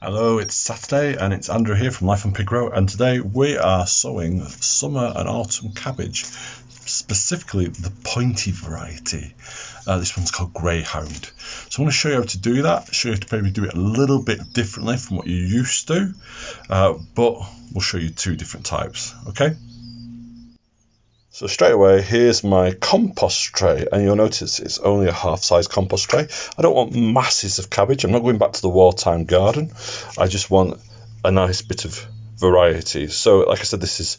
Hello, it's Saturday and it's Andrew here from Life on Pig Row, and today we are sowing summer and autumn cabbage, specifically the pointy variety. This one's called Greyhound. So I'm going to show you how to do that, show you how to maybe do it a little bit differently from what you used to, but we'll show you two different types, okay? So straight away, here's my compost tray, and you'll notice it's only a half-size compost tray. I don't want masses of cabbage. I'm not going back to the wartime garden. I just want a nice bit of variety. So like I said, this is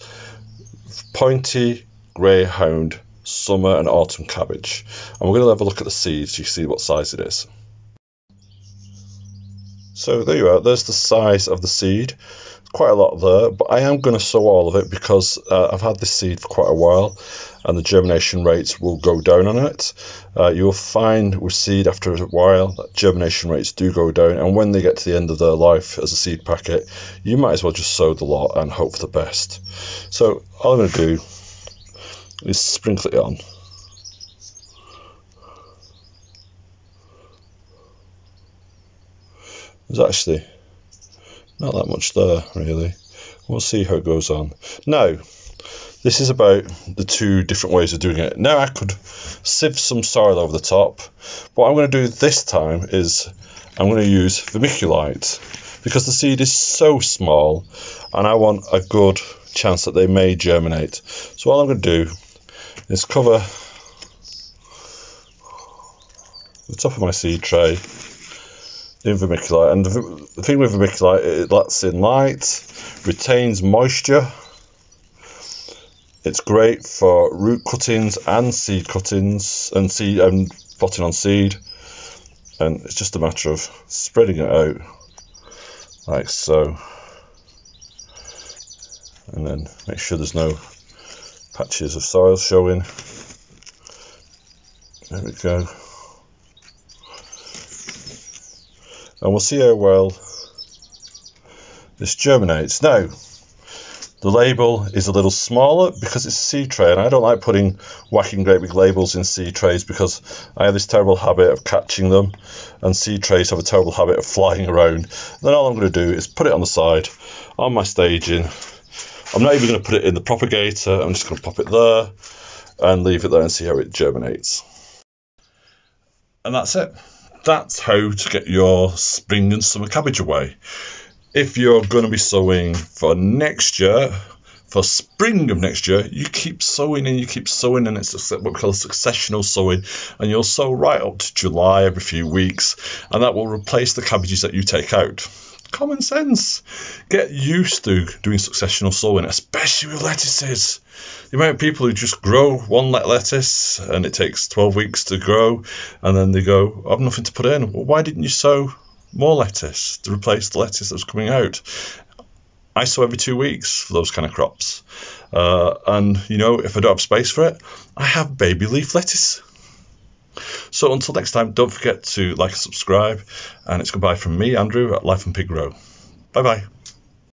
pointy Greyhound summer and autumn cabbage. And we're going to have a look at the seeds so you can see what size it is. So there you are, there's the size of the seed. Quite a lot there, but I am going to sow all of it because I've had this seed for quite a while and the germination rates will go down on it. You'll find with seed after a while that germination rates do go down, and when they get to the end of their life as a seed packet, you might as well just sow the lot and hope for the best. So all I'm going to do is sprinkle it on. There's actually not that much there, really. We'll see how it goes on. Now, this is about the two different ways of doing it. Now, I could sieve some soil over the top. What I'm going to do this time is I'm going to use vermiculite because the seed is so small and I want a good chance that they may germinate. So all I'm going to do is cover the top of my seed tray in vermiculite, and the thing with vermiculite, it lets in light, retains moisture. It's great for root cuttings and seed cuttings and potting on seed, and it's just a matter of spreading it out like so, and then make sure there's no patches of soil showing. There we go. And we'll see how well this germinates. Now, the label is a little smaller because it's a seed tray, and I don't like whacking great big labels in seed trays because I have this terrible habit of catching them, and seed trays have a terrible habit of flying around. Then all I'm going to do is put it on the side on my staging. I'm not even going to put it in the propagator. I'm just going to pop it there and leave it there and see how it germinates. And that's it. That's how to get your spring and summer cabbage away. If you're going to be sowing for next year, for spring of next year, you keep sowing and you keep sowing, and it's what we call successional sowing, and you'll sow right up to July every few weeks, and that will replace the cabbages that you take out. Common sense. Get used to doing successional sowing, especially with lettuces. The amount of people who just grow one lettuce and it takes 12 weeks to grow, and then they go, I have nothing to put in. Well, why didn't you sow more lettuce to replace the lettuce that was coming out? I sow every 2 weeks for those kind of crops. And, you know, if I don't have space for it, I have baby leaf lettuce. So until next time, don't forget to like and subscribe, and it's goodbye from me, Andrew, at Life on Pig Row. Bye bye.